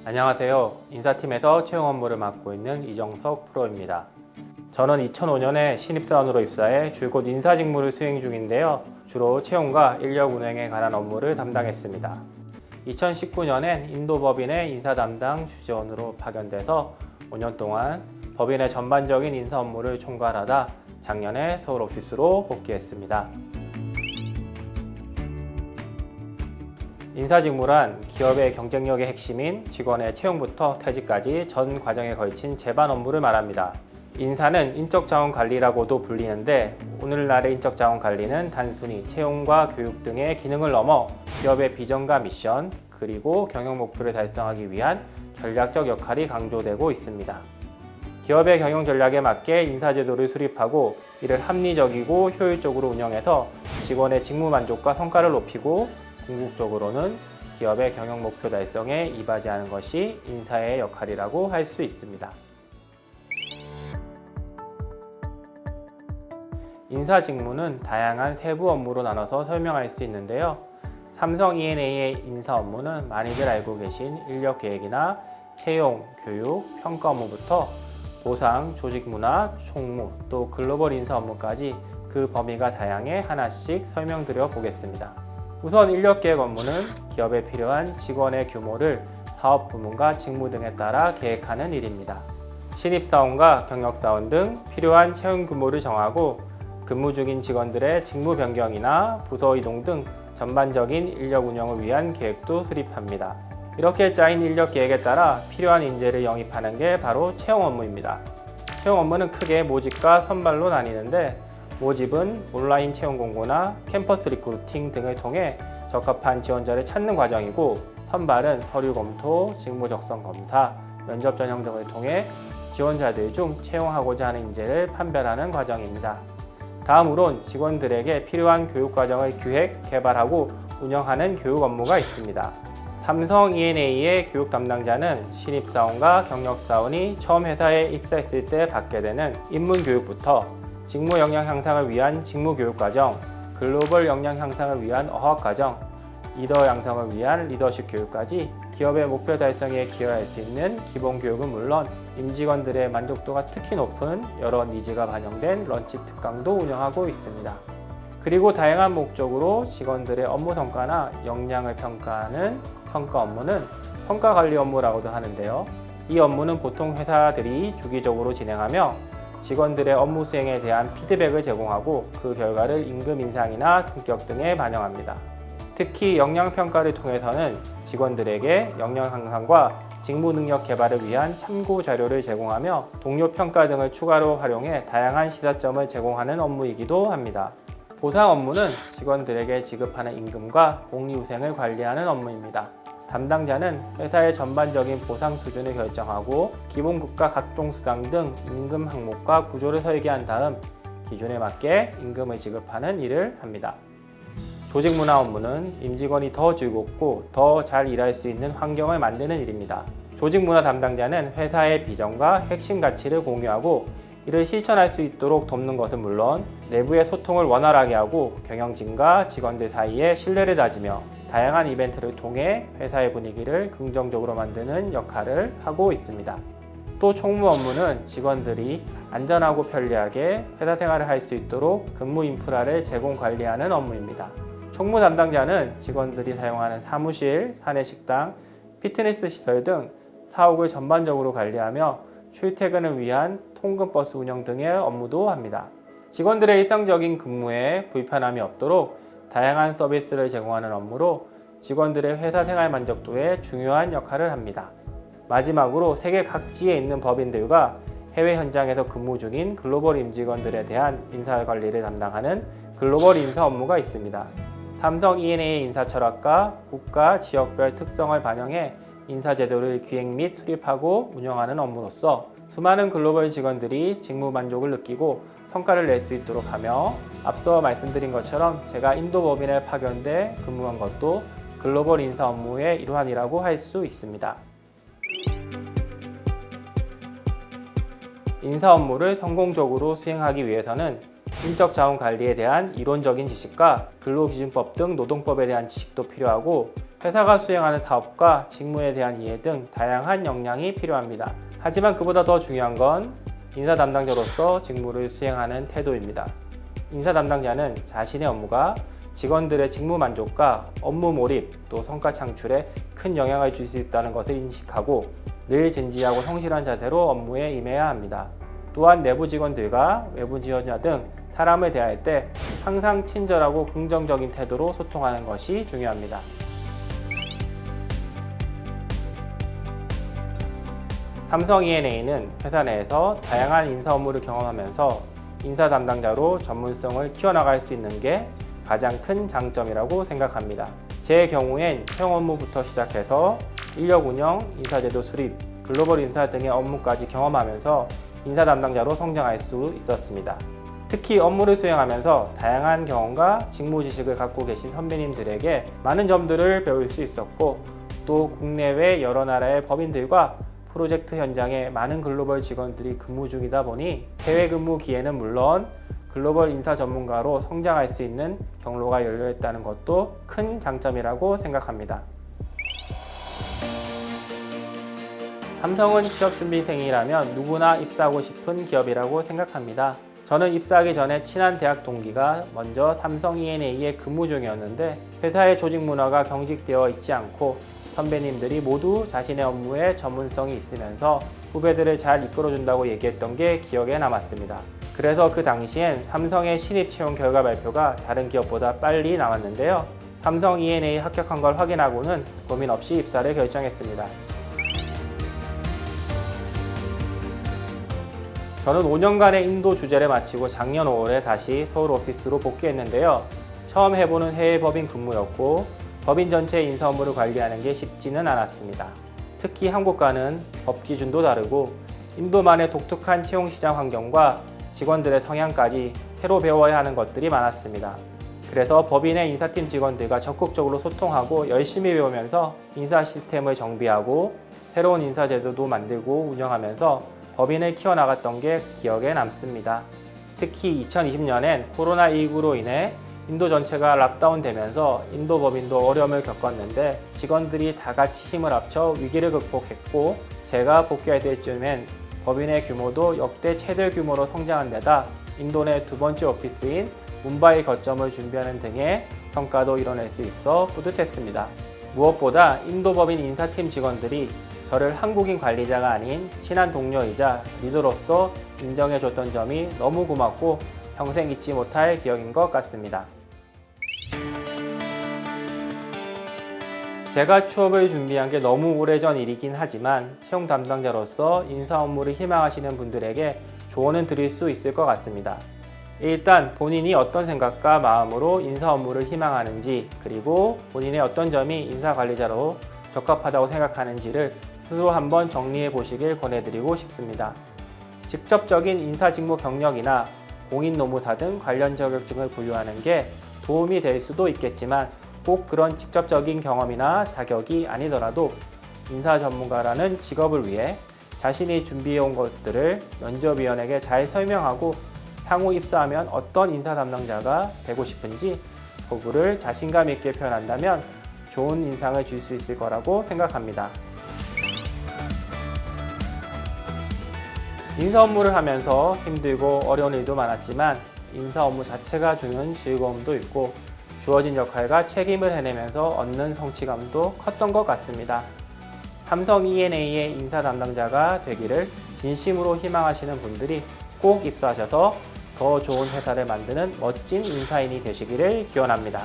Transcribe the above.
안녕하세요. 인사팀에서 채용 업무를 맡고 있는 이정석 프로입니다. 저는 2005년에 신입사원으로 입사해 줄곧 인사 직무를 수행 중인데요. 주로 채용과 인력 운행에 관한 업무를 담당했습니다. 2019년엔 인도 법인의 인사 담당 주재원으로 파견돼서 5년 동안 법인의 전반적인 인사 업무를 총괄하다 작년에 서울 오피스로 복귀했습니다. 인사 직무란 기업의 경쟁력의 핵심인 직원의 채용부터 퇴직까지 전 과정에 걸친 제반 업무를 말합니다. 인사는 인적자원 관리라고도 불리는데 오늘날의 인적자원 관리는 단순히 채용과 교육 등의 기능을 넘어 기업의 비전과 미션 그리고 경영 목표를 달성하기 위한 전략적 역할이 강조되고 있습니다. 기업의 경영 전략에 맞게 인사제도를 수립하고 이를 합리적이고 효율적으로 운영해서 직원의 직무 만족과 성과를 높이고 궁극적으로는 기업의 경영 목표 달성에 이바지하는 것이 인사의 역할이라고 할 수 있습니다. 인사 직무는 다양한 세부 업무로 나눠서 설명할 수 있는데요. 삼성 E&A의 인사 업무는 많이들 알고 계신 인력 계획이나 채용, 교육, 평가 업무부터 보상, 조직 문화, 총무, 또 글로벌 인사 업무까지 그 범위가 다양해 하나씩 설명드려 보겠습니다. 우선 인력계획 업무는 기업에 필요한 직원의 규모를 사업 부문과 직무 등에 따라 계획하는 일입니다. 신입사원과 경력사원 등 필요한 채용 규모를 정하고 근무 중인 직원들의 직무 변경이나 부서 이동 등 전반적인 인력 운영을 위한 계획도 수립합니다. 이렇게 짜인 인력 계획에 따라 필요한 인재를 영입하는 게 바로 채용 업무입니다. 채용 업무는 크게 모집과 선발로 나뉘는데 모집은 온라인 채용 공고나 캠퍼스 리크루팅 등을 통해 적합한 지원자를 찾는 과정이고 선발은 서류 검토, 직무 적성 검사, 면접 전형 등을 통해 지원자들 중 채용하고자 하는 인재를 판별하는 과정입니다. 다음으론 직원들에게 필요한 교육 과정을 기획, 개발하고 운영하는 교육 업무가 있습니다. 삼성 E&A의 교육 담당자는 신입사원과 경력사원이 처음 회사에 입사했을 때 받게 되는 입문교육부터 직무 역량 향상을 위한 직무 교육 과정, 글로벌 역량 향상을 위한 어학 과정, 리더 양성을 위한 리더십 교육까지 기업의 목표 달성에 기여할 수 있는 기본 교육은 물론 임직원들의 만족도가 특히 높은 여러 니즈가 반영된 런치 특강도 운영하고 있습니다. 그리고 다양한 목적으로 직원들의 업무 성과나 역량을 평가하는 평가 업무는 평가 관리 업무라고도 하는데요. 이 업무는 보통 회사들이 주기적으로 진행하며 직원들의 업무 수행에 대한 피드백을 제공하고 그 결과를 임금 인상이나 승격 등에 반영합니다. 특히 역량 평가를 통해서는 직원들에게 역량 향상과 직무 능력 개발을 위한 참고 자료를 제공하며 동료 평가 등을 추가로 활용해 다양한 시사점을 제공하는 업무이기도 합니다. 보상 업무는 직원들에게 지급하는 임금과 복리후생을 관리하는 업무입니다. 담당자는 회사의 전반적인 보상 수준을 결정하고 기본급과 각종 수당 등 임금 항목과 구조를 설계한 다음 기준에 맞게 임금을 지급하는 일을 합니다. 조직 문화 업무는 임직원이 더 즐겁고 더 잘 일할 수 있는 환경을 만드는 일입니다. 조직 문화 담당자는 회사의 비전과 핵심 가치를 공유하고 이를 실천할 수 있도록 돕는 것은 물론 내부의 소통을 원활하게 하고 경영진과 직원들 사이에 신뢰를 다지며 다양한 이벤트를 통해 회사의 분위기를 긍정적으로 만드는 역할을 하고 있습니다. 또 총무 업무는 직원들이 안전하고 편리하게 회사 생활을 할 수 있도록 근무 인프라를 제공 관리하는 업무입니다. 총무 담당자는 직원들이 사용하는 사무실, 사내 식당, 피트니스 시설 등 사옥을 전반적으로 관리하며 출퇴근을 위한 통근버스 운영 등의 업무도 합니다. 직원들의 일상적인 근무에 불편함이 없도록 다양한 서비스를 제공하는 업무로 직원들의 회사 생활 만족도에 중요한 역할을 합니다. 마지막으로 세계 각지에 있는 법인들과 해외 현장에서 근무 중인 글로벌 임직원들에 대한 인사 관리를 담당하는 글로벌 인사 업무가 있습니다. 삼성 E&A의 인사 철학과 국가, 지역별 특성을 반영해 인사 제도를 기획 및 수립하고 운영하는 업무로서 수많은 글로벌 직원들이 직무 만족을 느끼고 성과를 낼 수 있도록 하며 앞서 말씀드린 것처럼 제가 인도 법인에 파견돼 근무한 것도 글로벌 인사 업무의 일환이라고 할 수 있습니다. 인사 업무를 성공적으로 수행하기 위해서는 인적 자원 관리에 대한 이론적인 지식과 근로기준법 등 노동법에 대한 지식도 필요하고 회사가 수행하는 사업과 직무에 대한 이해 등 다양한 역량이 필요합니다. 하지만 그보다 더 중요한 건 인사 담당자로서 직무를 수행하는 태도입니다. 인사 담당자는 자신의 업무가 직원들의 직무 만족과 업무 몰입 또 성과 창출에 큰 영향을 줄 수 있다는 것을 인식하고 늘 진지하고 성실한 자세로 업무에 임해야 합니다. 또한 내부 직원들과 외부 지원자 등 사람을 대할 때 항상 친절하고 긍정적인 태도로 소통하는 것이 중요합니다. 삼성 E&A는 회사 내에서 다양한 인사 업무를 경험하면서 인사 담당자로 전문성을 키워나갈 수 있는 게 가장 큰 장점이라고 생각합니다. 제 경우엔 채용 업무부터 시작해서 인력 운영, 인사제도 수립, 글로벌 인사 등의 업무까지 경험하면서 인사 담당자로 성장할 수 있었습니다. 특히 업무를 수행하면서 다양한 경험과 직무 지식을 갖고 계신 선배님들에게 많은 점들을 배울 수 있었고 또 국내외 여러 나라의 법인들과 프로젝트 현장에 많은 글로벌 직원들이 근무 중이다 보니 해외 근무 기회는 물론 글로벌 인사 전문가로 성장할 수 있는 경로가 열려 있다는 것도 큰 장점이라고 생각합니다. 삼성은 취업준비생이라면 누구나 입사하고 싶은 기업이라고 생각합니다. 저는 입사하기 전에 친한 대학 동기가 먼저 삼성 E&A에 근무 중이었는데 회사의 조직 문화가 경직되어 있지 않고 선배님들이 모두 자신의 업무에 전문성이 있으면서 후배들을 잘 이끌어준다고 얘기했던 게 기억에 남았습니다. 그래서 그 당시엔 삼성의 신입 채용 결과 발표가 다른 기업보다 빨리 나왔는데요. 삼성 E&A 합격한 걸 확인하고는 고민 없이 입사를 결정했습니다. 저는 5년간의 인도 주재를 마치고 작년 5월에 다시 서울 오피스로 복귀했는데요. 처음 해보는 해외 법인 근무였고 법인 전체 인사 업무를 관리하는 게 쉽지는 않았습니다. 특히 한국과는 법 기준도 다르고 인도만의 독특한 채용 시장 환경과 직원들의 성향까지 새로 배워야 하는 것들이 많았습니다. 그래서 법인의 인사팀 직원들과 적극적으로 소통하고 열심히 배우면서 인사 시스템을 정비하고 새로운 인사 제도도 만들고 운영하면서 법인을 키워나갔던 게 기억에 남습니다. 특히 2020년엔 코로나19로 인해 인도 전체가 락다운 되면서 인도 법인도 어려움을 겪었는데 직원들이 다 같이 힘을 합쳐 위기를 극복했고 제가 복귀할 때쯤엔 법인의 규모도 역대 최대 규모로 성장한 데다 인도 내 두 번째 오피스인 뭄바이 거점을 준비하는 등의 성과도 이뤄낼 수 있어 뿌듯했습니다. 무엇보다 인도 법인 인사팀 직원들이 저를 한국인 관리자가 아닌 친한 동료이자 리더로서 인정해줬던 점이 너무 고맙고 평생 잊지 못할 기억인 것 같습니다. 제가 취업을 준비한 게 너무 오래전 일이긴 하지만 채용 담당자로서 인사 업무를 희망하시는 분들에게 조언은 드릴 수 있을 것 같습니다. 일단 본인이 어떤 생각과 마음으로 인사 업무를 희망하는지 그리고 본인의 어떤 점이 인사 관리자로 적합하다고 생각하는지를 스스로 한번 정리해 보시길 권해드리고 싶습니다. 직접적인 인사 직무 경력이나 공인노무사 등 관련 자격증을 보유하는 게 도움이 될 수도 있겠지만 꼭 그런 직접적인 경험이나 자격이 아니더라도 인사 전문가라는 직업을 위해 자신이 준비해온 것들을 면접위원에게 잘 설명하고 향후 입사하면 어떤 인사 담당자가 되고 싶은지 포부를 자신감 있게 표현한다면 좋은 인상을 줄 수 있을 거라고 생각합니다. 인사 업무를 하면서 힘들고 어려운 일도 많았지만 인사 업무 자체가 주는 즐거움도 있고 주어진 역할과 책임을 해내면서 얻는 성취감도 컸던 것 같습니다. 삼성 E&A의 인사 담당자가 되기를 진심으로 희망하시는 분들이 꼭 입사하셔서 더 좋은 회사를 만드는 멋진 인사인이 되시기를 기원합니다.